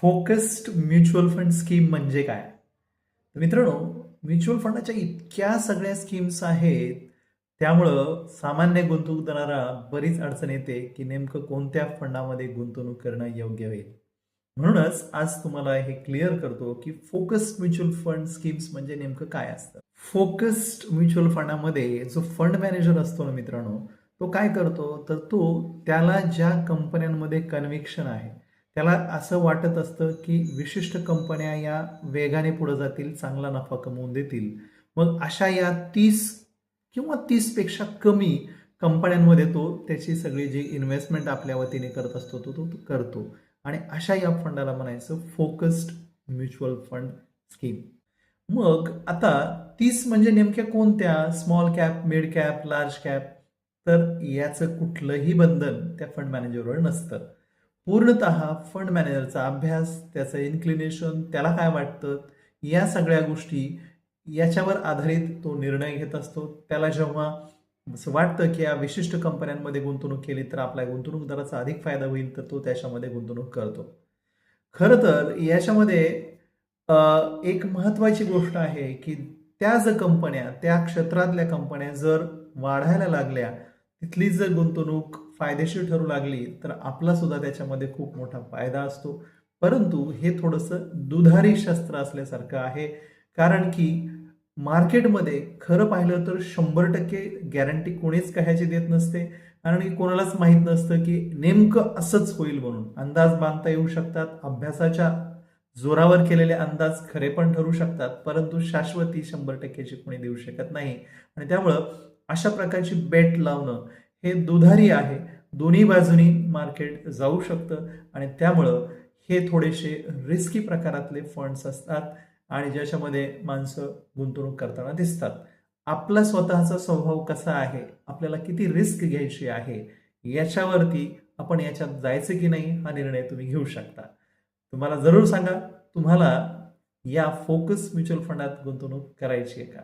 Focused mutual fund scheme म्हणजे काय? तर मित्रांनो, म्युच्युअल फंडाच्या इतक्या सगळ्या स्कीम्स आहेत, त्यामुळं सामान्य गुंतवणूकदाराला बरीच अडचण येते, की नेमकं कोणत्या फंडामध्ये गुंतवणूक करणं योग्य होईल. म्हणूनच आज तुम्हाला हे क्लिअर करतो, की फोकस्ड म्युच्युअल फंड स्कीम्स म्हणजे नेमकं काय असतं. फोकस्ड म्युच्युअल फंडामध्ये जो फंड मॅनेजर असतो ना मित्रांनो, तो काय करतो, तर तो त्याला ज्या कंपन्यांमध्ये कन्व्हिक्शन आहे, त्याला असं वाटत असतं, की विशिष्ट कंपन्या या वेगाने पुढे जातील, चांगला नफा कमवून देतील. मग अशा या 30 किंवा 30 पेक्षा कमी कंपन्यांमध्ये तो त्याची सगळी जी इन्व्हेस्टमेंट आपल्या वतीने करत असतो, तो करतो. आणि अशा या फंडाला म्हणायचं फोकस्ड म्युच्युअल फंड स्कीम. मग आता 30 म्हणजे नेमक्या कोणत्या? Small cap, mid cap, large cap? तर याचं कुठलंही बंधन त्या फंड मॅनेजरवर नसतं. पूर्णतः फंड मॅनेजरचा अभ्यास, त्याचं इन्क्लिनेशन, त्याला काय वाटतं, या सगळ्या गोष्टी याच्यावर आधारित तो निर्णय घेत असतो. त्याला जेव्हा असं वाटतं की या विशिष्ट कंपन्यांमध्ये गुंतवणूक केली तर आपल्या गुंतवणूकदाराचा अधिक फायदा होईल, तर तो त्याच्यामध्ये गुंतवणूक करतो. खरं तर याच्यामध्ये एक महत्त्वाची गोष्ट आहे, की त्या जर कंपन्या, त्या क्षेत्रातल्या कंपन्या जर वाढायला लागल्या, तिथली जर गुंतवणूक फायदेशीर ठरू लागली, तर आपला सुद्धा त्याच्यामध्ये खूप मोठा फायदा असतो. परंतु हे थोडंसं दुधारी शस्त्र असल्यासारखं आहे. कारण की मार्केटमध्ये खरं पाहिलं तर 100% गॅरंटी कोणीच कशाची देत नसते आणि कोणालाच माहीत नसतं, की नेमकं असंच होईल म्हणून. अंदाज बांधता येऊ शकतात. अभ्यासाच्या जोरावर केलेले अंदाज खरे पण ठरू शकतात, परंतु शाश्वती 100%ची कोणी देऊ शकत नाही. आणि त्यामुळं अशा प्रकारची बेट लावणं हे दुधारी आहे. दोन्ही बाजूनी मार्केट जाऊ शकतं आणि त्यामुळं हे थोडेसे रिस्की प्रकारातले फंड्स असतात आणि ज्याच्यामध्ये माणसं गुंतवणूक करताना दिसतात. आपला स्वतःचा स्वभाव कसा आहे, आपल्याला किती रिस्क घ्यायची आहे, याच्यावरती आपण याच्यात जायचं की नाही हा निर्णय तुम्ही घेऊ शकता. तुम्हाला जरूर सांगा, तुम्हाला या फोकस म्युच्युअल फंडात गुंतवणूक करायची आहे का?